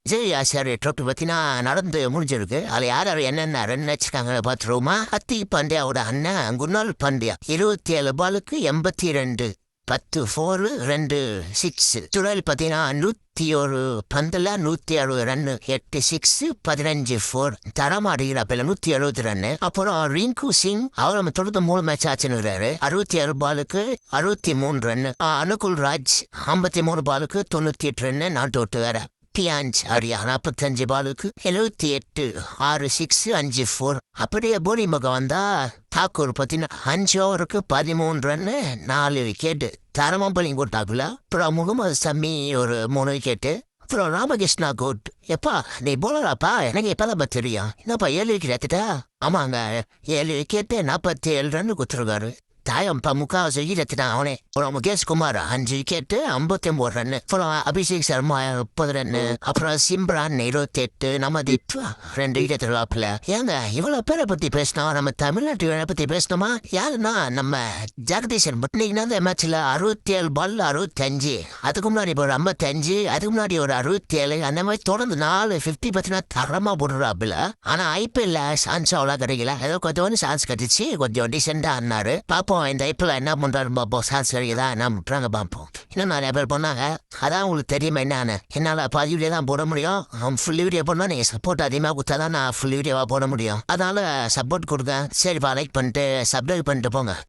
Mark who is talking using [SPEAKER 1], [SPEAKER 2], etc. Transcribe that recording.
[SPEAKER 1] விஜய் ஆசாரி trophy பார்த்தீங்கன்னா நடந்து முடிஞ்சிருக்கு. அதில் யார் யார் என்னென்ன ரன் வச்சிருக்காங்க பார்த்துருவோமா? ஹர்திக் பாண்டியாவோட அண்ணன் குணால் பாண்டியா 27 பாலுக்கு 82, 10 4 2 6. துறையில் பார்த்தீங்கன்னா 101 பந்தில் 160 ரன்னு, 8 6 15 4. தரமா அடிக்கிறாப்பில் 170 ரன்னு. அப்புறம் ரிங்கு சிங் அவர் நம்ம தொடர்ந்து 3 மேட்ச் ஆச்சுன்னு 67 பாலுக்கு 63 ரன்னு. அனுகுல் ராஜ் 53 பாலுக்கு 98 ரன்னு, நாட் அவுட் வேற. பியான்ஸ் ஆரியா 45 பாலுக்கு 78, 6 6 5 4. அப்படியே போலி முகம் வந்தா தாக்கூர் பார்த்தீங்கன்னா 5 ஓவருக்கு 13 ரன்னு, 4 விக்கெட்டு. தரமா போலிங் போட்டாக்குல. அப்புறம் முகமது சம்மி ஒரு 3 விக்கெட்டு. அப்புறம் ராமகிருஷ்ணா குட். எப்பா நீ போலராப்பா, எனக்கு எப்பதான் தெரியும். என்னப்பா 7 விக்கெட் எடுத்துட்டா? ஆமாங்க, 7 விக்கெட்டு 47 ரன்னு கொடுத்துருக்காரு. தாயம் முக்காவாசி விக்கெட் எடுத்துட்டான் அவனே. அப்புறம் முகேஷ் குமார் 5 விக்கெட்டு 59 ரன்னு. அப்புறம் அபிஷேக் சர்மா 30 ரன்னு. அப்புறம் சிம்ரான் 28, நமதீப் 2 விக்கெட் எடுத்துருவாப்புல. ஏங்க இவ்வளவு பேரை பத்தி பேசினோம், நம்ம தமிழ்நாட்டு பத்தி பேசணுமா? யாருன்னா நம்ம ஜெகதீசன். இன்னைக்கு அந்த மேட்ச்ல 67 பால் 65, அதுக்கு முன்னாடி ஒரு 55, அதுக்கு முன்னாடி ஒரு 67, அந்த மாதிரி தொடர்ந்து 4 50 பார்த்தீங்கன்னா தரமா போடுறாப்புல. ஆனா ஐபிஎல்ல சான்ஸ் அவ்வளோ கிடைக்கல. ஏதோ கொஞ்சம் சான்ஸ் கிடைச்சி கொஞ்சம் டீசெண்டா ஆனாரு. பாப்போம் இந்த ஐபிஎல் என்ன பண்றாரு பார்ப்போம். சான்ஸ் கிடைக்குதா என்ன பண்றாங்க பார்ப்போம். இன்னும் நிறைய பேர் பண்ணாங்க. அதான் உங்களுக்கு தெரியுமா என்னன்னு. என்னால பாதி வீடியோ தான் போட முடியும். ஃபுல் வீடியோ போடனா நீங்க சப்போர்ட் அதிகமாக கொடுத்தா தான் நான் ஃபுல் வீடியோவா போட முடியும். அதனால சப்போர்ட் கொடுங்க. சரிப்பா, லைக் பண்ணிட்டு சப்ஸ்கிரைப் பண்ணிட்டு போங்க.